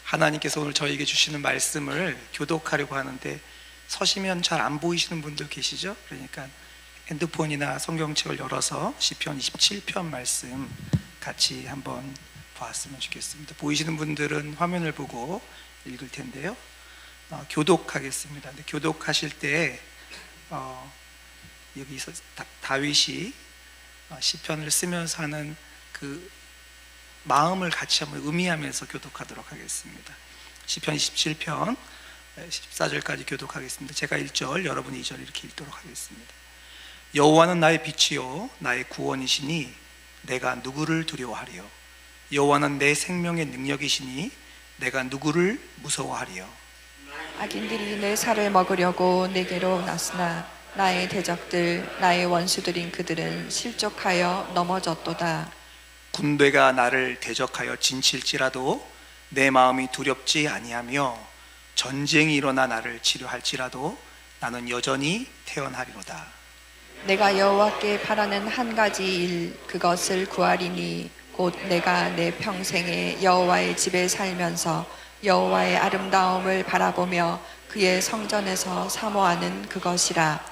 하나님께서 오늘 저에게 주시는 말씀을 교독하려고 하는데 서시면 잘 안 보이시는 분들 계시죠? 그러니까 핸드폰이나 성경책을 열어서 시편 27편 말씀 같이 한번 보았으면 좋겠습니다. 보이시는 분들은 화면을 보고 읽을 텐데요. 교독하겠습니다. 근데 교독하실 때 여기서 다윗이 시편을 쓰면서 하는 그 마음을 같이 한번 의미하면서 교독하도록 하겠습니다. 시편 27편 14절까지 교독하겠습니다. 제가 1절, 여러분이 2절 이렇게 읽도록 하겠습니다. 여호와는 나의 빛이요 나의 구원이시니 내가 누구를 두려워하리요. 여호와는 내 생명의 능력이시니 내가 누구를 무서워하리요. 악인들이 내 살을 먹으려고 내게로 났으나 나의 대적들 나의 원수들인 그들은 실족하여 넘어졌도다. 군대가 나를 대적하여 진칠지라도 내 마음이 두렵지 아니하며 전쟁이 일어나 나를 치료할지라도 나는 여전히 태어나리로다. 내가 여호와께 바라는 한 가지 일 그것을 구하리니 곧 내가 내 평생에 여호와의 집에 살면서 여호와의 아름다움을 바라보며 그의 성전에서 사모하는 그것이라.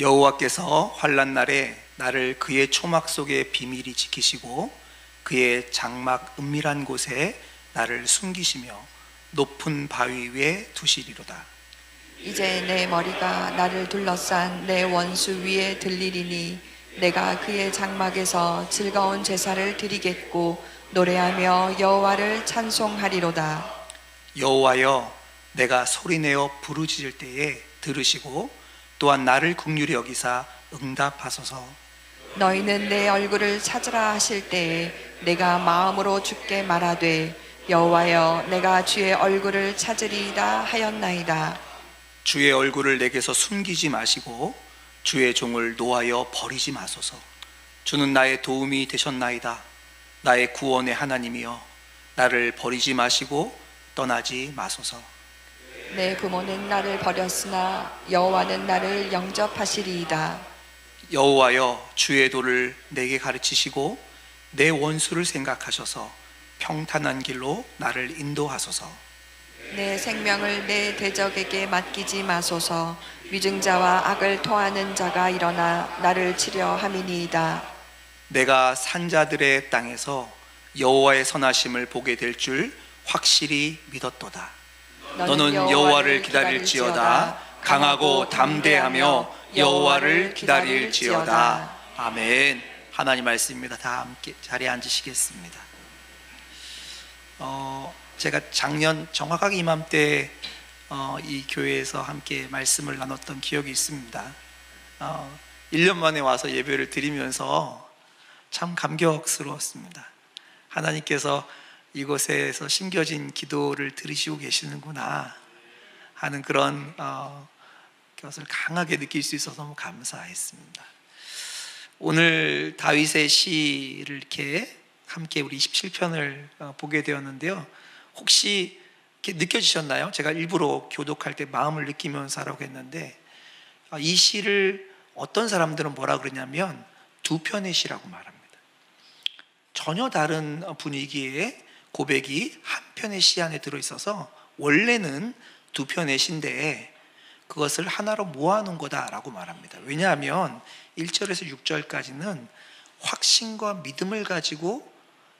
여호와께서 환난 날에 나를 그의 초막 속에 비밀히 지키시고 그의 장막 은밀한 곳에 나를 숨기시며 높은 바위 위에 두시리로다. 이제 내 머리가 나를 둘러싼 내 원수 위에 들리리니 내가 그의 장막에서 즐거운 제사를 드리겠고 노래하며 여호와를 찬송하리로다. 여호와여, 내가 소리내어 부르짖을 때에 들으시고 또한 나를 긍휼히 여기사 응답하소서. 너희는 내 얼굴을 찾으라 하실 때에 내가 마음으로 주께 말하되 여호와여 내가 주의 얼굴을 찾으리이다 하였나이다. 주의 얼굴을 내게서 숨기지 마시고 주의 종을 노하여 버리지 마소서. 주는 나의 도움이 되셨나이다. 나의 구원의 하나님이여 나를 버리지 마시고 떠나지 마소서. 내 부모는 나를 버렸으나 여호와는 나를 영접하시리이다. 여호와여, 주의 도를 내게 가르치시고 내 원수를 생각하셔서 평탄한 길로 나를 인도하소서. 내 생명을 내 대적에게 맡기지 마소서. 위증자와 악을 토하는 자가 일어나 나를 치려 함이니이다. 내가 산자들의 땅에서 여호와의 선하심을 보게 될 줄 확실히 믿었도다. 너는 여호와를 기다릴지어다. 강하고 담대하며 여호와를 기다릴지어다. 아멘. 하나님 말씀입니다. 다 함께 자리에 앉으시겠습니다. 제가 작년 정확하게 이맘때 이 교회에서 함께 말씀을 나눴던 기억이 있습니다. 1년 만에 와서 예배를 드리면서 참 감격스러웠습니다. 하나님께서 이곳에서 심겨진 기도를 들으시고 계시는구나 하는 그런 것을 강하게 느낄 수 있어서 너무 감사했습니다. 오늘 다윗의 시를 이렇게 함께 우리 27편을 보게 되었는데요. 혹시 이렇게 느껴지셨나요? 제가 일부러 교독할 때 마음을 느끼면서 하라고 했는데 이 시를 어떤 사람들은 뭐라 그러냐면 두 편의 시라고 말합니다. 전혀 다른 분위기의 고백이 한 편의 시 안에 들어있어서 원래는 두 편의 시인데 그것을 하나로 모아놓은 거다라고 말합니다. 왜냐하면 1절에서 6절까지는 확신과 믿음을 가지고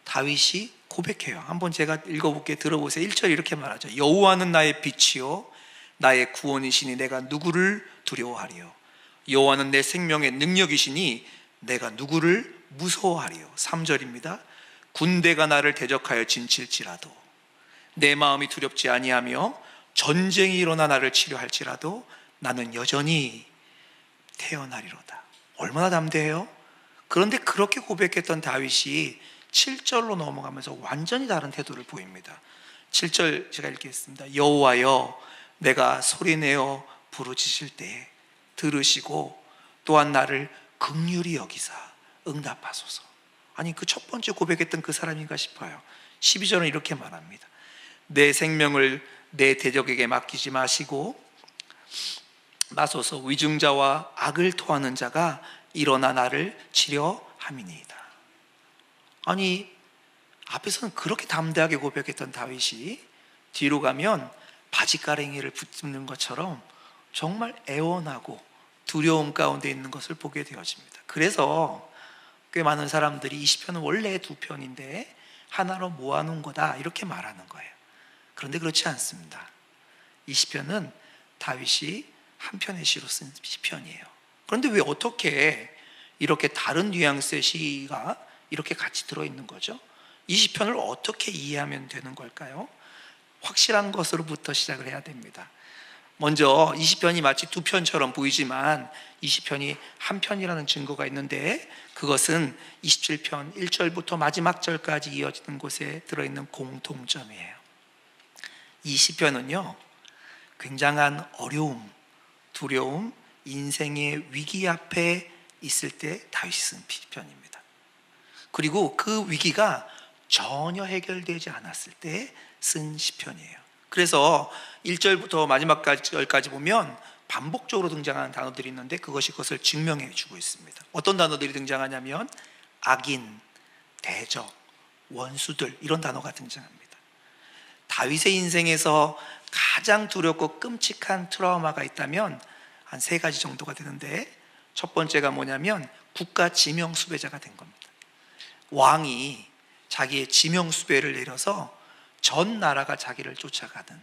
다윗이 고백해요. 한번 제가 읽어볼게요. 들어보세요. 1절 이렇게 말하죠. 여호와는 나의 빛이요 나의 구원이시니 내가 누구를 두려워하리요. 여호와는 내 생명의 능력이시니 내가 누구를 무서워하리요. 3절입니다. 군대가 나를 대적하여 진칠지라도 내 마음이 두렵지 아니하며 전쟁이 일어나 나를 치료할지라도 나는 여전히 태어나리로다. 얼마나 담대해요? 그런데 그렇게 고백했던 다윗이 7절로 넘어가면서 완전히 다른 태도를 보입니다. 7절 제가 읽겠습니다. 여호와여, 내가 소리내어 부르짖을 때 들으시고 또한 나를 긍휼히 여기사 응답하소서. 아니 그 첫 번째 고백했던 그 사람인가 싶어요. 12절은 이렇게 말합니다. 내 생명을 내 대적에게 맡기지 마시고 마소서. 위증자와 악을 토하는 자가 일어나 나를 치려 함이니이다. 아니 앞에서는 그렇게 담대하게 고백했던 다윗이 뒤로 가면 바지가랭이를 붙는 것처럼 정말 애원하고 두려움 가운데 있는 것을 보게 되어집니다. 그래서 꽤 많은 사람들이 이 시편은 원래 두 편인데 하나로 모아놓은 거다 이렇게 말하는 거예요. 그런데 그렇지 않습니다. 이 시편은 다윗이 한 편의 시로 쓴 시편이에요. 그런데 왜 어떻게 이렇게 다른 뉘앙스의 시가 이렇게 같이 들어있는 거죠? 이 시편을 어떻게 이해하면 되는 걸까요? 확실한 것으로부터 시작을 해야 됩니다. 먼저 이 시편이 마치 두 편처럼 보이지만 이 시편이 한 편이라는 증거가 있는데, 그것은 27편 1절부터 마지막 절까지 이어지는 곳에 들어있는 공통점이에요. 이 시편은요, 굉장한 어려움, 두려움, 인생의 위기 앞에 있을 때 다윗이 쓴 시편입니다. 그리고 그 위기가 전혀 해결되지 않았을 때 쓴 시편이에요. 그래서 1절부터 마지막 절까지 보면 반복적으로 등장하는 단어들이 있는데 그것이 그것을 증명해 주고 있습니다. 어떤 단어들이 등장하냐면 악인, 대적, 원수들, 이런 단어가 등장합니다. 다윗의 인생에서 가장 두렵고 끔찍한 트라우마가 있다면 한 세 가지 정도가 되는데, 첫 번째가 뭐냐면 국가 지명 수배자가 된 겁니다. 왕이 자기의 지명 수배를 내려서 전 나라가 자기를 쫓아가는,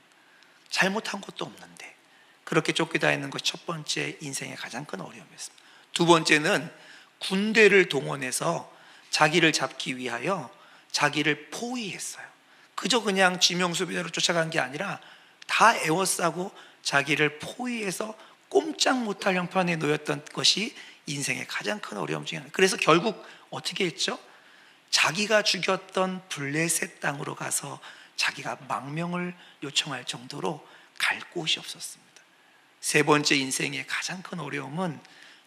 잘못한 것도 없는데 그렇게 쫓기다 있는 것이 첫 번째 인생의 가장 큰 어려움이었습니다. 두 번째는 군대를 동원해서 자기를 잡기 위하여 자기를 포위했어요. 그저 그냥 지명 수배자로 쫓아간 게 아니라 다 에워싸고 자기를 포위해서 꼼짝 못할 형편에 놓였던 것이 인생의 가장 큰 어려움 중에 하나예요. 그래서 결국 어떻게 했죠? 자기가 죽였던 블레셋 땅으로 가서 자기가 망명을 요청할 정도로 갈 곳이 없었습니다. 세 번째 인생의 가장 큰 어려움은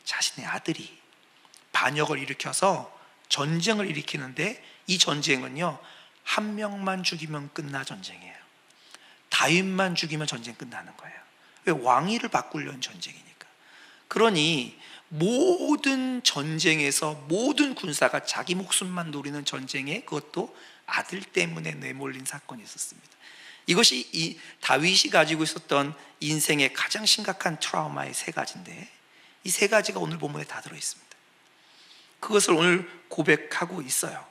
자신의 아들이 반역을 일으켜서 전쟁을 일으키는데, 이 전쟁은요, 한 명만 죽이면 끝나 전쟁이에요. 다윗만 죽이면 전쟁 끝나는 거예요. 왜? 왕위를 바꾸려는 전쟁이니까. 그러니 모든 전쟁에서 모든 군사가 자기 목숨만 노리는 전쟁에, 그것도 아들 때문에 내몰린 사건이 있었습니다. 이것이 이 다윗이 가지고 있었던 인생의 가장 심각한 트라우마의 세 가지인데, 이 세 가지가 오늘 본문에 다 들어있습니다. 그것을 오늘 고백하고 있어요.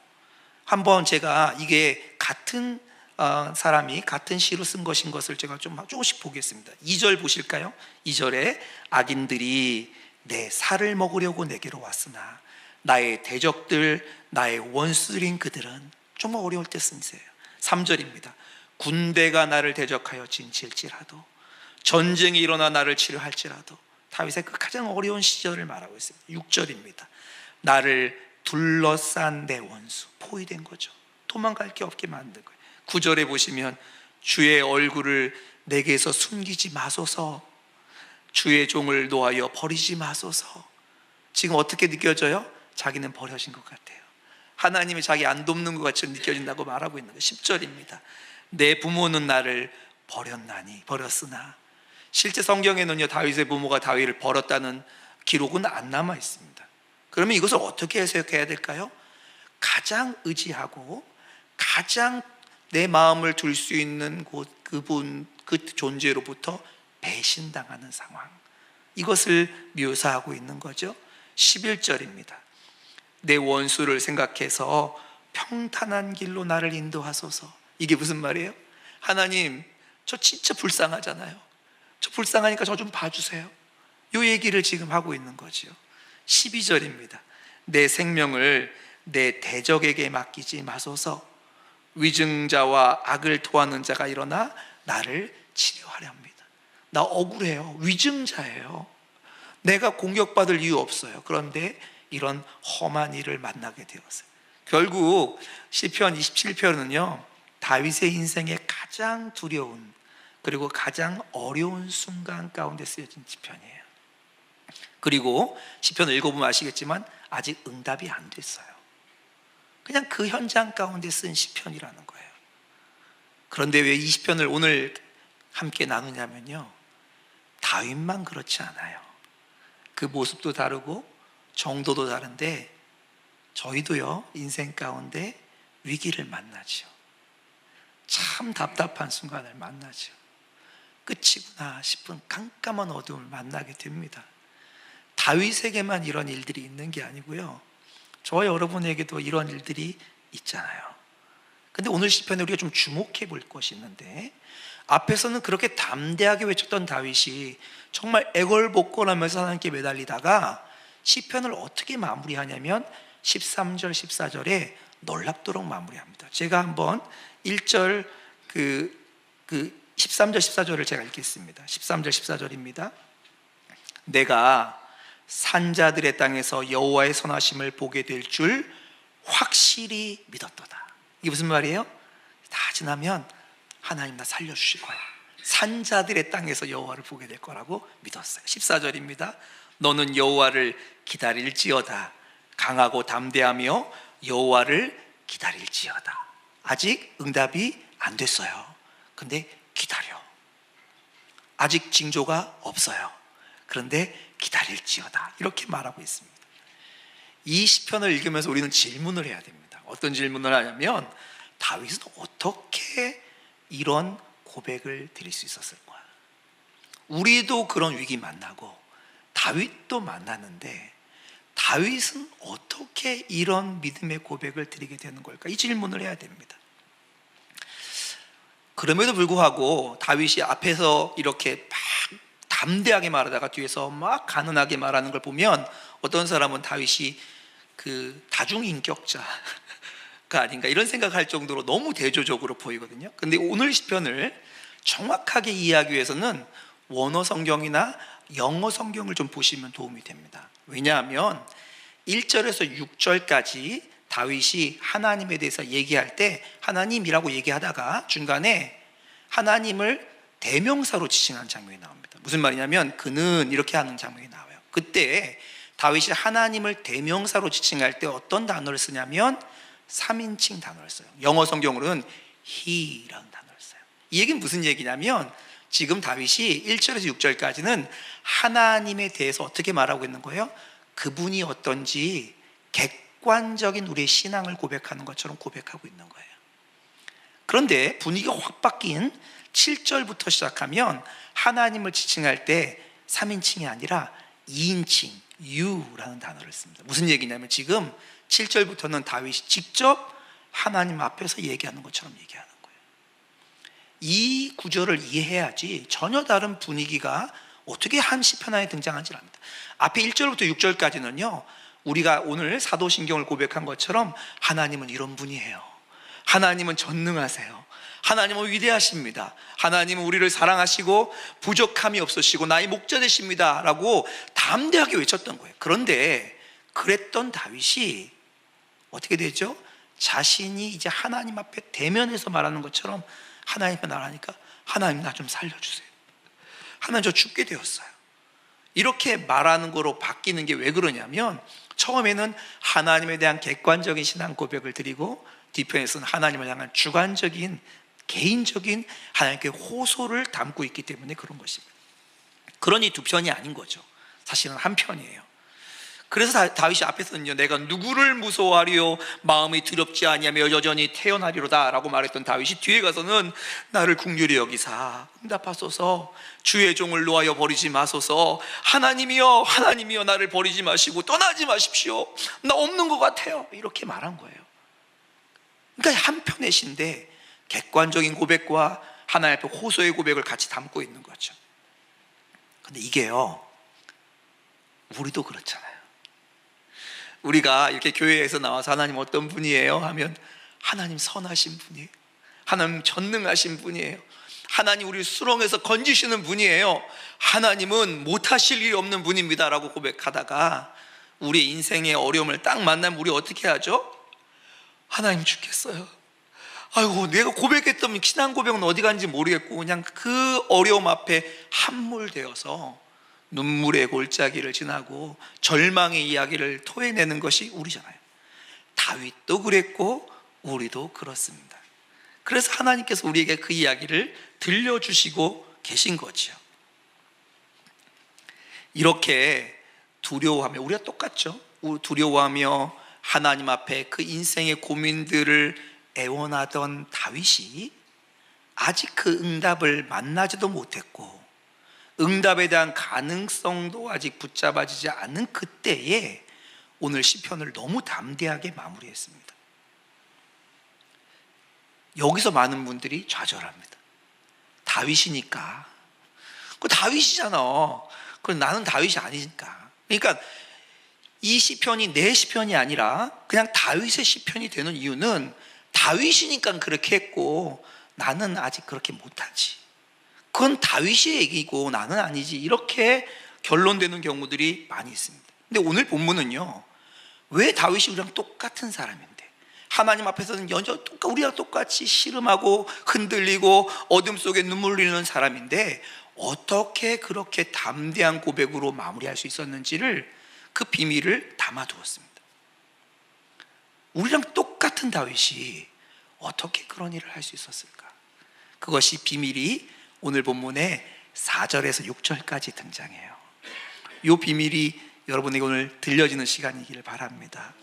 한번 제가 이게 같은 사람이 같은 시로 쓴 것인 것을 제가 조금씩 보겠습니다. 2절 보실까요? 2절에 악인들이 내 살을 먹으려고 내게로 왔으나 나의 대적들, 나의 원수들인 그들은, 정말 어려울 때 쓴 시예요. 3절입니다. 군대가 나를 대적하여 진칠지라도, 전쟁이 일어나 나를 치료할지라도. 다윗의 그 가장 어려운 시절을 말하고 있습니다. 6절입니다. 나를 둘러싼 내 원수, 포위된 거죠. 도망갈 게 없게 만든 거예요. 9절에 보시면 주의 얼굴을 내게서 숨기지 마소서, 주의 종을 놓아여 버리지 마소서. 지금 어떻게 느껴져요? 자기는 버려진 것 같아요. 하나님이 자기 안 돕는 것 같이 느껴진다고 말하고 있는 거예요. 10절입니다. 내 부모는 나를 버렸으나. 실제 성경에는요, 다윗의 부모가 다윗을 버렸다는 기록은 안 남아 있습니다. 그러면 이것을 어떻게 해석해야 될까요? 가장 의지하고 가장 내 마음을 둘 수 있는 그분, 그 존재로부터 배신당하는 상황, 이것을 묘사하고 있는 거죠. 11절입니다. 내 원수를 생각해서 평탄한 길로 나를 인도하소서. 이게 무슨 말이에요? 하나님, 저 진짜 불쌍하잖아요. 저 불쌍하니까 저 좀 봐주세요. 이 얘기를 지금 하고 있는 거죠. 12절입니다. 내 생명을 내 대적에게 맡기지 마소서. 위증자와 악을 토하는 자가 일어나 나를 치료하려 합니다. 나 억울해요. 위증자예요. 내가 공격받을 이유 없어요. 그런데 이런 험한 일을 만나게 되었어요. 결국 시편 27편은요, 다윗의 인생의 가장 두려운 그리고 가장 어려운 순간 가운데 쓰여진 시편이에요. 그리고 시편을 읽어보면 아시겠지만 아직 응답이 안 됐어요. 그냥 그 현장 가운데 쓴 시편이라는 거예요. 그런데 왜 이 시편을 오늘 함께 나누냐면요, 다윗만 그렇지 않아요. 그 모습도 다르고 정도도 다른데 저희도요, 인생 가운데 위기를 만나죠. 참 답답한 순간을 만나죠. 끝이구나 싶은 깜깜한 어둠을 만나게 됩니다. 다윗에게만 이런 일들이 있는 게 아니고요, 저와 여러분에게도 이런 일들이 있잖아요. 근데 오늘 시편에 우리가 좀 주목해 볼 것이 있는데, 앞에서는 그렇게 담대하게 외쳤던 다윗이 정말 애걸복걸하면서 하나님께 매달리다가 시편을 어떻게 마무리하냐면 13절 14절에 놀랍도록 마무리합니다. 제가 한번 1절 13절 14절을 제가 읽겠습니다. 13절 14절입니다. 내가 산자들의 땅에서 여호와의 선하심을 보게 될 줄 확실히 믿었도다. 이게 무슨 말이에요? 다 지나면 하나님 나 살려주실 거야. 산자들의 땅에서 여호와를 보게 될 거라고 믿었어요. 14절입니다. 너는 여호와를 기다릴지어다. 강하고 담대하며 여호와를 기다릴지어다. 아직 응답이 안 됐어요. 근데 기다려. 아직 징조가 없어요. 그런데 기다릴지어다. 이렇게 말하고 있습니다. 이 시편을 읽으면서 우리는 질문을 해야 됩니다. 어떤 질문을 하냐면, 다윗은 어떻게 이런 고백을 드릴 수 있었을 거야? 우리도 그런 위기 만나고 다윗도 만났는데 다윗은 어떻게 이런 믿음의 고백을 드리게 되는 걸까? 이 질문을 해야 됩니다. 그럼에도 불구하고 다윗이 앞에서 이렇게 막 담대하게 말하다가 뒤에서 막 가난하게 말하는 걸 보면 어떤 사람은 다윗이 그 다중인격자가 아닌가 이런 생각할 정도로 너무 대조적으로 보이거든요. 근데 오늘 시편을 정확하게 이해하기 위해서는 원어 성경이나 영어 성경을 좀 보시면 도움이 됩니다. 왜냐하면 1절에서 6절까지 다윗이 하나님에 대해서 얘기할 때 하나님이라고 얘기하다가 중간에 하나님을 대명사로 지칭하는 장면이 나옵니다. 무슨 말이냐면 그는 이렇게 하는 장면이 나와요. 그때 다윗이 하나님을 대명사로 지칭할 때 어떤 단어를 쓰냐면 3인칭 단어를 써요. 영어 성경으로는 he라는 단어를 써요. 이 얘기는 무슨 얘기냐면 지금 다윗이 1절에서 6절까지는 하나님에 대해서 어떻게 말하고 있는 거예요? 그분이 어떤지 객관적인 우리의 신앙을 고백하는 것처럼 고백하고 있는 거예요. 그런데 분위기가 확 바뀐 7절부터 시작하면 하나님을 지칭할 때 3인칭이 아니라 2인칭 you라는 단어를 씁니다. 무슨 얘기냐면 지금 7절부터는 다윗이 직접 하나님 앞에서 얘기하는 것처럼 얘기하는 거예요. 이 구절을 이해해야지 전혀 다른 분위기가 어떻게 한 시편 안에 등장하지 않습니다. 앞에 1절부터 6절까지는요, 우리가 오늘 사도신경을 고백한 것처럼 하나님은 이런 분이에요. 하나님은 전능하세요. 하나님은 위대하십니다. 하나님은 우리를 사랑하시고 부족함이 없으시고 나의 목자 되십니다 라고 담대하게 외쳤던 거예요. 그런데 그랬던 다윗이 어떻게 되죠? 자신이 이제 하나님 앞에 대면해서 말하는 것처럼 하나님께 말하니까 하나님 나 좀 살려주세요. 하나님 저 죽게 되었어요. 이렇게 말하는 거로 바뀌는 게 왜 그러냐면 처음에는 하나님에 대한 객관적인 신앙 고백을 드리고 뒤편에서는 하나님을 향한 주관적인 개인적인 하나님께 호소를 담고 있기 때문에 그런 것입니다. 그러니 두 편이 아닌 거죠. 사실은 한 편이에요. 그래서 다윗이 앞에서는요, 내가 누구를 무서워하리요 마음이 두렵지 아니하며 여전히 태어나리로다 라고 말했던 다윗이 뒤에 가서는 나를 긍휼히 여기사 응답하소서, 주의 종을 놓아여 버리지 마소서, 하나님이여 하나님이여 나를 버리지 마시고 떠나지 마십시오, 나 없는 것 같아요, 이렇게 말한 거예요. 그러니까 한편의 시인데 객관적인 고백과 하나님 앞에 호소의 고백을 같이 담고 있는 거죠. 근데 이게요, 우리도 그렇잖아요. 우리가 이렇게 교회에서 나와서 하나님 어떤 분이에요? 하면 하나님 선하신 분이에요. 하나님 전능하신 분이에요. 하나님 우리를 수렁에서 건지시는 분이에요. 하나님은 못하실 일이 없는 분입니다 라고 고백하다가 우리 인생의 어려움을 딱 만나면 우리 어떻게 하죠? 하나님 죽겠어요. 아이고 내가 고백했던 신앙 고백은 어디 간지 모르겠고 그냥 그 어려움 앞에 함몰되어서 눈물의 골짜기를 지나고 절망의 이야기를 토해내는 것이 우리잖아요. 다윗도 그랬고 우리도 그렇습니다. 그래서 하나님께서 우리에게 그 이야기를 들려주시고 계신 거죠. 이렇게 두려워하며, 우리가 똑같죠. 두려워하며 하나님 앞에 그 인생의 고민들을 애원하던 다윗이 아직 그 응답을 만나지도 못했고 응답에 대한 가능성도 아직 붙잡아지지 않은 그때에 오늘 시편을 너무 담대하게 마무리했습니다. 여기서 많은 분들이 좌절합니다. 다윗이니까. 그 다윗이잖아. 그 나는 다윗이 아니니까. 그러니까 이 시편이 내 시편이 아니라 그냥 다윗의 시편이 되는 이유는 다윗이니까 그렇게 했고 나는 아직 그렇게 못하지. 그건 다윗의 얘기고 나는 아니지. 이렇게 결론되는 경우들이 많이 있습니다. 근데 오늘 본문은요, 왜 다윗이 우리랑 똑같은 사람인데 하나님 앞에서는 여전히 우리랑 똑같이 씨름하고 흔들리고 어둠 속에 눈물 흘리는 사람인데 어떻게 그렇게 담대한 고백으로 마무리할 수 있었는지를, 그 비밀을 담아두었습니다. 우리랑 똑같은 다윗이 어떻게 그런 일을 할 수 있었을까? 그것이 비밀이 오늘 본문의 4절에서 6절까지 등장해요. 이 비밀이 여러분에게 오늘 들려지는 시간이기를 바랍니다.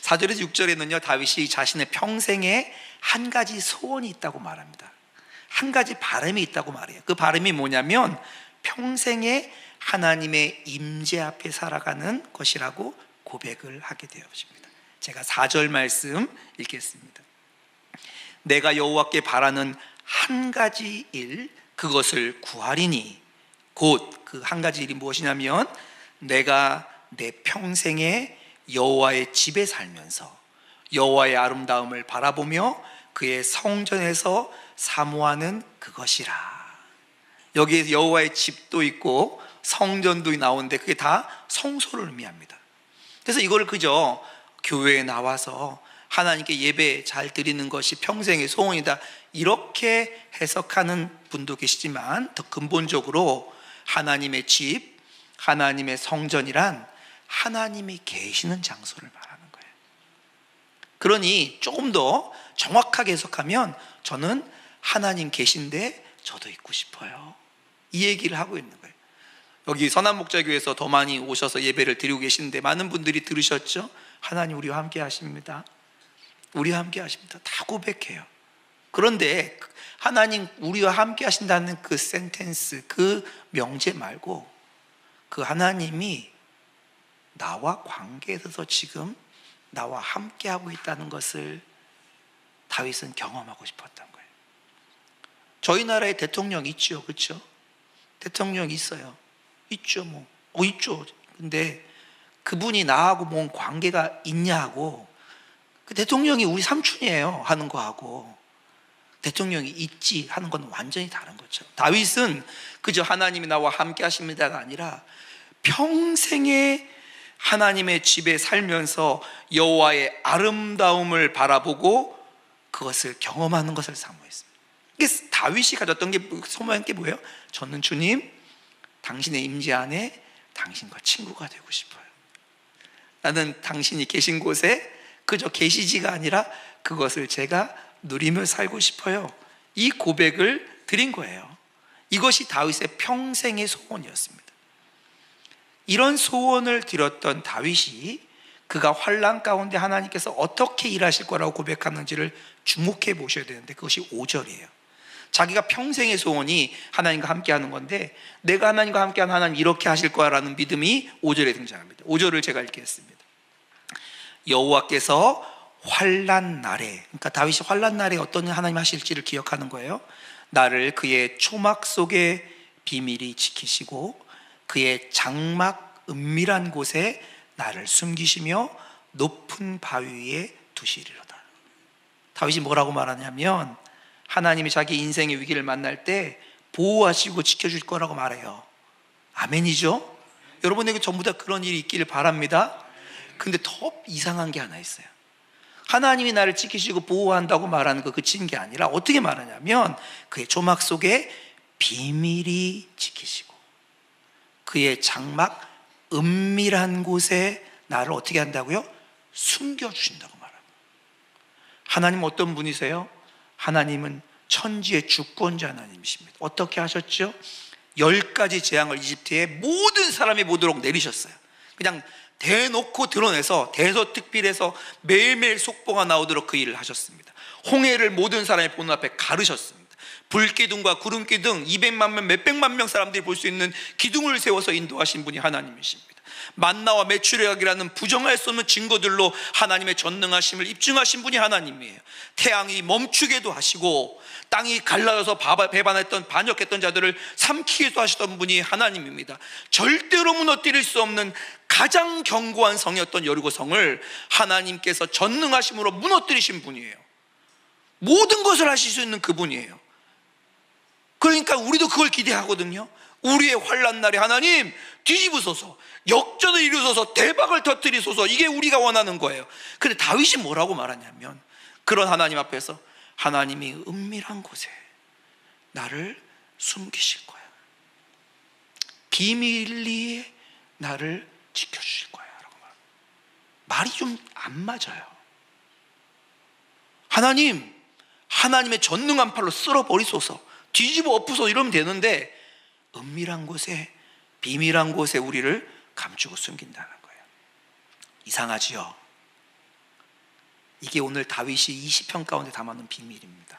4절에서 6절에는요, 다윗이 자신의 평생에 한 가지 소원이 있다고 말합니다. 한 가지 바람이 있다고 말해요. 그 바람이 뭐냐면 평생에 하나님의 임재 앞에 살아가는 것이라고 고백을 하게 되었습니다. 제가 4절 말씀 읽겠습니다. 내가 여호와께 바라는 한 가지 일, 그것을 구하리니, 곧 그 한 가지 일이 무엇이냐면 내가 내 평생에 여호와의 집에 살면서 여호와의 아름다움을 바라보며 그의 성전에서 사모하는 그것이라. 여기에 여호와의 집도 있고 성전도 나오는데 그게 다 성소를 의미합니다. 그래서 이걸 그저 교회에 나와서 하나님께 예배 잘 드리는 것이 평생의 소원이다, 이렇게 해석하는 분도 계시지만 더 근본적으로 하나님의 집, 하나님의 성전이란 하나님이 계시는 장소를 말하는 거예요. 그러니 조금 더 정확하게 해석하면 저는 하나님 계신데 저도 있고 싶어요, 이 얘기를 하고 있는 거예요. 여기 선한목자교회에서 더 많이 오셔서 예배를 드리고 계시는데 많은 분들이 들으셨죠? 하나님 우리와 함께 하십니다, 우리와 함께 하십니다, 다 고백해요. 그런데 하나님 우리와 함께 하신다는 그 센텐스, 그 명제 말고 그 하나님이 나와 관계에 있어서 지금 나와 함께 하고 있다는 것을 다윗은 경험하고 싶었던 거예요. 저희 나라에 대통령 있죠, 그렇죠? 대통령 있어요. 있죠, 있죠. 근데 그분이 나하고 뭔 관계가 있냐고, 그 대통령이 우리 삼촌이에요 하는 거하고 대통령이 있지 하는 건 완전히 다른 거죠. 다윗은 그저 하나님이 나와 함께 하십니다가 아니라 평생에 하나님의 집에 살면서 여호와의 아름다움을 바라보고 그것을 경험하는 것을 사모했습니다. 이게 다윗이 가졌던 게, 소모한 게 뭐예요? 저는 주님, 당신의 임재 안에 당신과 친구가 되고 싶어요. 나는 당신이 계신 곳에 그저 계시지가 아니라 그것을 제가 누리며 살고 싶어요. 이 고백을 드린 거예요. 이것이 다윗의 평생의 소원이었습니다. 이런 소원을 드렸던 다윗이 그가 환난 가운데 하나님께서 어떻게 일하실 거라고 고백하는지를 주목해 보셔야 되는데 그것이 5절이에요. 자기가 평생의 소원이 하나님과 함께 하는 건데 내가 하나님과 함께 하는 하나님 이렇게 하실 거라는 믿음이 5절에 등장합니다. 5절을 제가 읽겠습니다. 여호와께서 환난 날에, 그러니까 다윗이 환난 날에 어떤 하나님 하실지를 기억하는 거예요. 나를 그의 초막 속에 비밀히 지키시고 그의 장막 은밀한 곳에 나를 숨기시며 높은 바위 위에 두시리로다. 다윗이 뭐라고 말하냐면 하나님이 자기 인생의 위기를 만날 때 보호하시고 지켜줄 거라고 말해요. 아멘이죠? 여러분에게 전부 다 그런 일이 있기를 바랍니다. 근데 더 이상한 게 하나 있어요. 하나님이 나를 지키시고 보호한다고 말하는 거 그친 게 아니라 어떻게 말하냐면 그의 조막 속에 비밀히 지키시고 그의 장막 은밀한 곳에 나를 어떻게 한다고요? 숨겨주신다고 말합니다. 하나님 어떤 분이세요? 하나님은 천지의 주권자 하나님이십니다. 어떻게 하셨죠? 10가지 재앙을 이집트에 모든 사람이 보도록 내리셨어요. 그냥 대놓고 드러내서 대서특필해서 매일매일 속보가 나오도록 그 일을 하셨습니다. 홍해를 모든 사람이 보는 앞에 가르셨습니다. 불기둥과 구름기둥 200만 명, 몇백만 명 사람들이 볼 수 있는 기둥을 세워서 인도하신 분이 하나님이십니다. 만나와 메추리악이라는 부정할 수 없는 증거들로 하나님의 전능하심을 입증하신 분이 하나님이에요. 태양이 멈추게도 하시고 땅이 갈라져서 배반했던 반역했던 자들을 삼키게도 하시던 분이 하나님입니다. 절대로 무너뜨릴 수 없는 가장 견고한 성이었던 여리고성을 하나님께서 전능하심으로 무너뜨리신 분이에요. 모든 것을 하실 수 있는 그분이에요. 그러니까 우리도 그걸 기대하거든요. 우리의 환난 날에 하나님 뒤집으소서, 역전을 이루소서, 대박을 터뜨리소서, 이게 우리가 원하는 거예요. 근데 다윗이 뭐라고 말하냐면, 그런 하나님 앞에서 하나님이 은밀한 곳에 나를 숨기실 거야, 비밀리에 나를 지켜주실 거야 라고 말합니다. 말이 좀 안 맞아요. 하나님의 전능한 팔로 쓸어버리소서, 뒤집어 엎으소서 이러면 되는데, 은밀한 곳에, 비밀한 곳에 우리를 감추고 숨긴다는 거예요. 이상하지요? 이게 오늘 다윗이 20편 가운데 담아놓은 비밀입니다.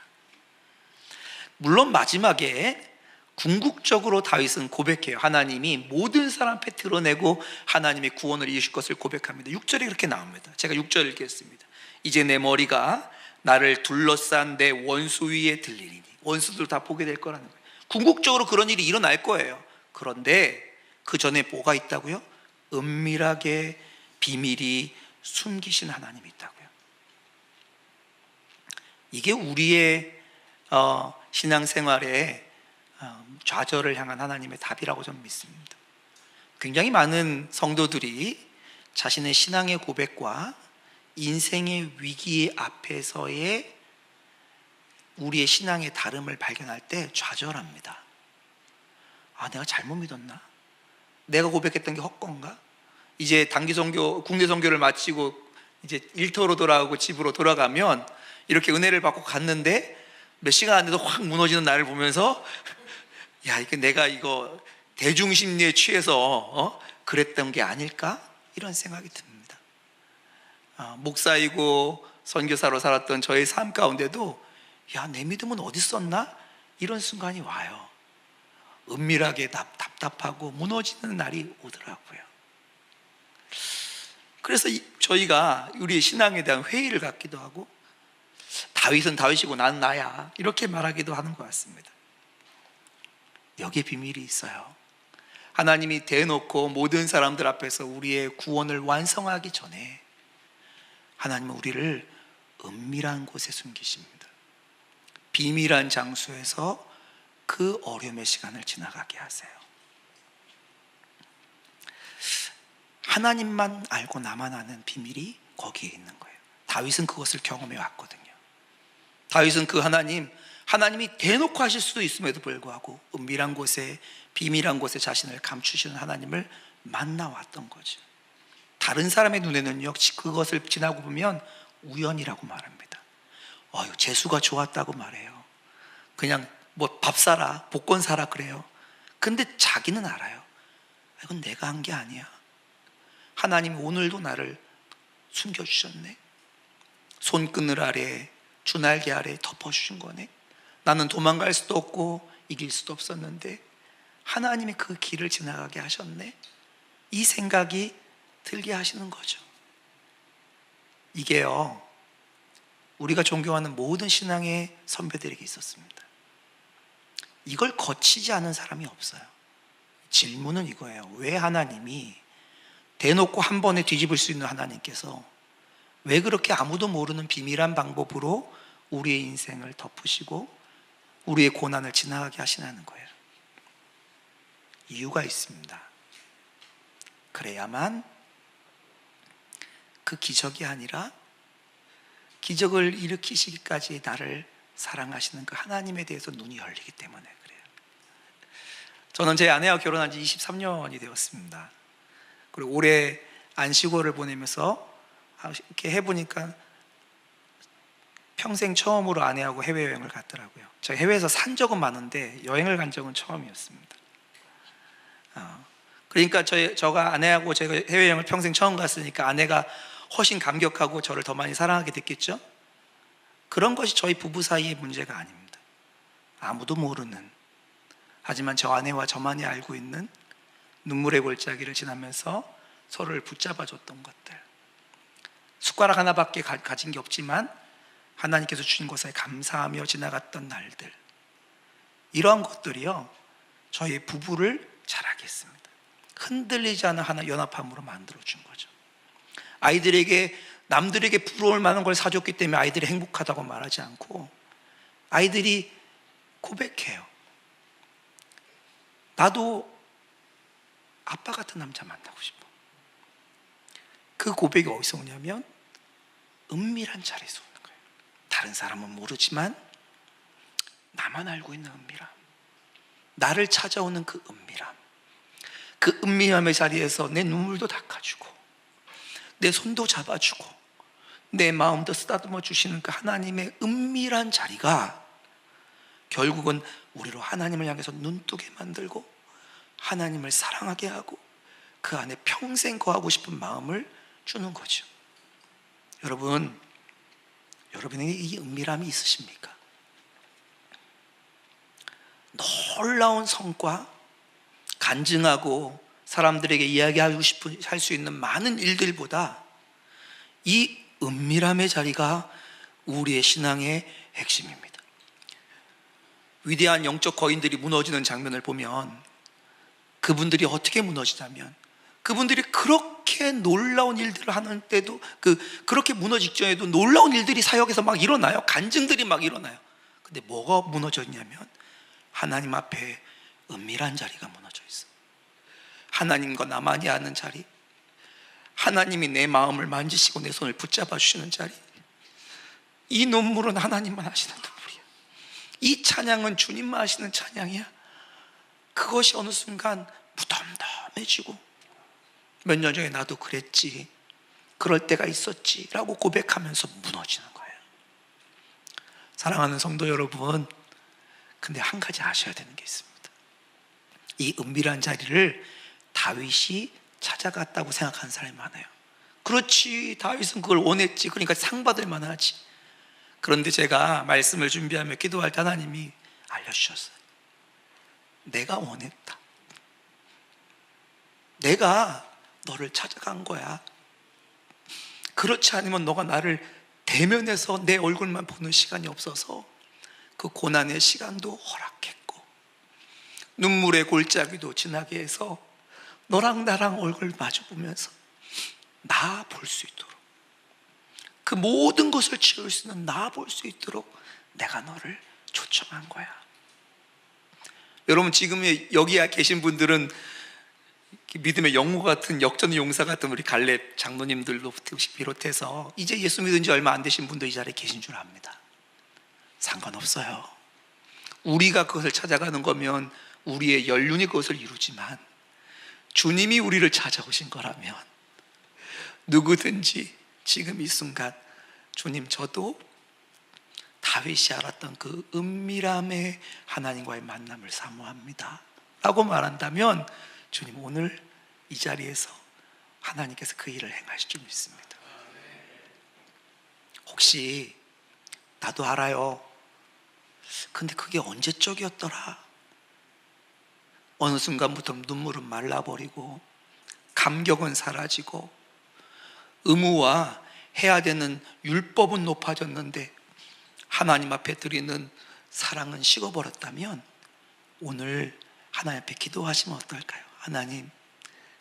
물론 마지막에 궁극적으로 다윗은 고백해요. 하나님이 모든 사람 앞에 드러내고 하나님의 구원을 이루실 것을 고백합니다. 6절에 그렇게 나옵니다. 제가 6절 읽겠습니다. 이제 내 머리가 나를 둘러싼 내 원수 위에 들리리니, 원수들 다 보게 될 거라는 거예요. 궁극적으로 그런 일이 일어날 거예요. 그런데 그 전에 뭐가 있다고요? 은밀하게 비밀이 숨기신 하나님이 있다고요. 이게 우리의 신앙생활에 좌절을 향한 하나님의 답이라고 저는 믿습니다. 굉장히 많은 성도들이 자신의 신앙의 고백과 인생의 위기 앞에서의 우리의 신앙의 다름을 발견할 때 좌절합니다. 아, 내가 잘못 믿었나? 내가 고백했던 게 헛건가? 이제 단기 선교, 국내 선교를 마치고 이제 일터로 돌아오고 집으로 돌아가면 이렇게 은혜를 받고 갔는데 몇 시간 안 돼도 확 무너지는 나를 보면서, 야, 이게 내가 이거 대중심리에 취해서 그랬던 게 아닐까? 이런 생각이 듭니다. 목사이고 선교사로 살았던 저의 삶 가운데도, 야, 내 믿음은 어디 있었나? 이런 순간이 와요. 은밀하게 답답하고 무너지는 날이 오더라고요. 그래서 저희가 우리의 신앙에 대한 회의를 갖기도 하고, 다윗은 다윗이고 난 나야, 이렇게 말하기도 하는 것 같습니다. 여기에 비밀이 있어요. 하나님이 대놓고 모든 사람들 앞에서 우리의 구원을 완성하기 전에 하나님은 우리를 은밀한 곳에 숨기십니다. 비밀한 장소에서 그 어려움의 시간을 지나가게 하세요. 하나님만 알고 나만 아는 비밀이 거기에 있는 거예요. 다윗은 그것을 경험해 왔거든요. 다윗은 그 하나님이 대놓고 하실 수도 있음에도 불구하고 은밀한 곳에, 비밀한 곳에 자신을 감추시는 하나님을 만나왔던 거죠. 다른 사람의 눈에는요, 그것을 지나고 보면 우연이라고 말합니다. 재수가 좋았다고 말해요. 그냥 뭐 밥 사라, 복권 사라 그래요. 근데 자기는 알아요. 이건 내가 한 게 아니야. 하나님이 오늘도 나를 숨겨주셨네. 손그늘 아래, 주날개 아래 덮어주신 거네. 나는 도망갈 수도 없고 이길 수도 없었는데 하나님이 그 길을 지나가게 하셨네. 이 생각이 들게 하시는 거죠. 이게요, 우리가 존경하는 모든 신앙의 선배들에게 있었습니다. 이걸 거치지 않은 사람이 없어요. 질문은 이거예요. 왜 하나님이 대놓고 한 번에 뒤집을 수 있는 하나님께서 왜 그렇게 아무도 모르는 비밀한 방법으로 우리의 인생을 덮으시고 우리의 고난을 지나가게 하시냐는 거예요. 이유가 있습니다. 그래야만 그 기적이 아니라 기적을 일으키시기까지 나를 사랑하시는 그 하나님에 대해서 눈이 열리기 때문에 그래요. 저는 제 아내와 결혼한 지 23년이 되었습니다. 그리고 올해 안식월을 보내면서 이렇게 해보니까 평생 처음으로 아내하고 해외여행을 갔더라고요. 제가 해외에서 산 적은 많은데 여행을 간 적은 처음이었습니다. 그러니까 저가 아내하고 제가 해외여행을 평생 처음 갔으니까 아내가 훨씬 감격하고 저를 더 많이 사랑하게 됐겠죠. 그런 것이 저희 부부 사이의 문제가 아닙니다. 아무도 모르는, 하지만 저 아내와 저만이 알고 있는 눈물의 골짜기를 지나면서 서로를 붙잡아줬던 것들, 숟가락 하나밖에 가진 게 없지만 하나님께서 주신 것에 감사하며 지나갔던 날들, 이러한 것들이요 저희 부부를 자라게 했습니다. 흔들리지 않은 하나 연합함으로 만들어준 거죠. 아이들에게 남들에게 부러울 만한 걸 사줬기 때문에 아이들이 행복하다고 말하지 않고 아이들이 고백해요. 나도 아빠 같은 남자 만나고 싶어. 그 고백이 어디서 오냐면 은밀한 자리에서 오는 거예요. 다른 사람은 모르지만 나만 알고 있는 은밀함, 나를 찾아오는 그 은밀함, 그 은밀함의 자리에서 내 눈물도 닦아주고 내 손도 잡아주고 내 마음도 쓰다듬어 주시는 그 하나님의 은밀한 자리가 결국은 우리로 하나님을 향해서 눈뜨게 만들고 하나님을 사랑하게 하고 그 안에 평생 거하고 싶은 마음을 주는 거죠. 여러분, 여러분에게 이 은밀함이 있으십니까? 놀라운 성과, 간증하고 사람들에게 이야기하고 싶은 할 수 있는 많은 일들보다 이 은밀함의 자리가 우리의 신앙의 핵심입니다. 위대한 영적 거인들이 무너지는 장면을 보면 그분들이 어떻게 무너지냐면 그분들이 그렇게 놀라운 일들을 하는 때도 그렇게 무너지기 전에도 놀라운 일들이 사역에서 막 일어나요. 간증들이 막 일어나요. 근데 뭐가 무너졌냐면 하나님 앞에 은밀한 자리가 무너져 있어요. 하나님과 나만이 아는 자리, 하나님이 내 마음을 만지시고 내 손을 붙잡아 주시는 자리. 이 눈물은 하나님만 하시는 눈물이야. 이 찬양은 주님만 하시는 찬양이야. 그것이 어느 순간 무덤덤해지고 몇 년 전에 나도 그랬지, 그럴 때가 있었지 라고 고백하면서 무너지는 거예요. 사랑하는 성도 여러분, 근데 한 가지 아셔야 되는 게 있습니다. 이 은밀한 자리를 다윗이 찾아갔다고 생각하는 사람이 많아요. 그렇지, 다윗은 그걸 원했지, 그러니까 상 받을 만하지. 그런데 제가 말씀을 준비하며 기도할 때 하나님이 알려주셨어요. 내가 원했다. 내가 너를 찾아간 거야. 그렇지 않으면 너가 나를 대면해서 내 얼굴만 보는 시간이 없어서 그 고난의 시간도 허락했고 눈물의 골짜기도 지나게 해서 너랑 나랑 얼굴 마주 보면서 나 볼 수 있도록, 그 모든 것을 치울 수 있는 나 볼 수 있도록 내가 너를 초청한 거야. 여러분, 지금 여기 계신 분들은 믿음의 영웅 같은, 역전 용사 같은 우리 갈렙 장로님들도 비롯해서 이제 예수 믿은 지 얼마 안 되신 분도 이 자리에 계신 줄 압니다. 상관없어요. 우리가 그것을 찾아가는 거면 우리의 연륜이 그것을 이루지만 주님이 우리를 찾아오신 거라면 누구든지 지금 이 순간 주님, 저도 다윗이 알았던 그 은밀함의 하나님과의 만남을 사모합니다 라고 말한다면 주님, 오늘 이 자리에서 하나님께서 그 일을 행하실 줄 믿습니다. 혹시 나도 알아요, 근데 그게 언제적이었더라, 어느 순간부터 눈물은 말라버리고 감격은 사라지고 의무와 해야 되는 율법은 높아졌는데 하나님 앞에 드리는 사랑은 식어버렸다면 오늘 하나님 앞에 기도하시면 어떨까요? 하나님,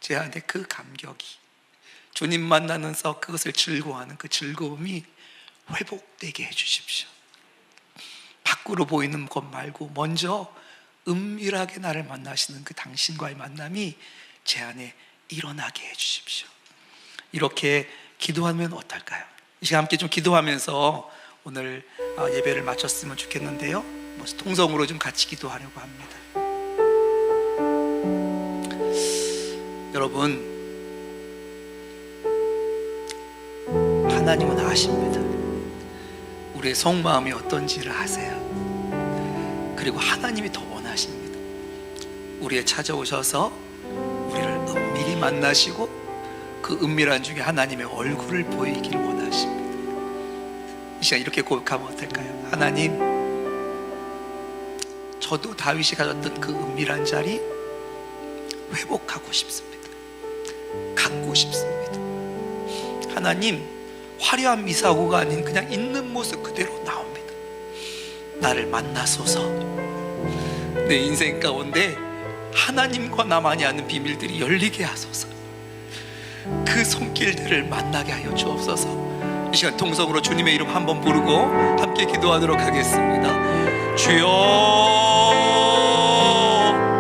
제 안에 그 감격이, 주님 만나면서 그것을 즐거워하는 그 즐거움이 회복되게 해주십시오. 밖으로 보이는 것 말고 먼저 은밀하게 나를 만나시는 그 당신과의 만남이 제 안에 일어나게 해주십시오. 이렇게 기도하면 어떨까요? 이 시간 함께 좀 기도하면서 오늘 예배를 마쳤으면 좋겠는데요, 통성으로 좀 같이 기도하려고 합니다. 여러분, 하나님은 아십니다. 우리의 속마음이 어떤지를 아세요. 그리고 하나님이 더 원하십니다. 우리에 찾아오셔서 우리를 은밀히 만나시고 그 은밀한 중에 하나님의 얼굴을 보이기를 원하십니다. 이 시간 이렇게 고백하면 어떨까요? 하나님, 저도 다윗이 가졌던 그 은밀한 자리 회복하고 싶습니다. 갖고 싶습니다. 하나님, 화려한 미사고가 아닌 그냥 있는 모습 그대로 나옵니다. 나를 만나소서. 내 인생 가운데 하나님과 나만이 아는 비밀들이 열리게 하소서. 그 손길들을 만나게 하여 주옵소서. 이 시간 통성으로 주님의 이름 한번 부르고 함께 기도하도록 하겠습니다. 주여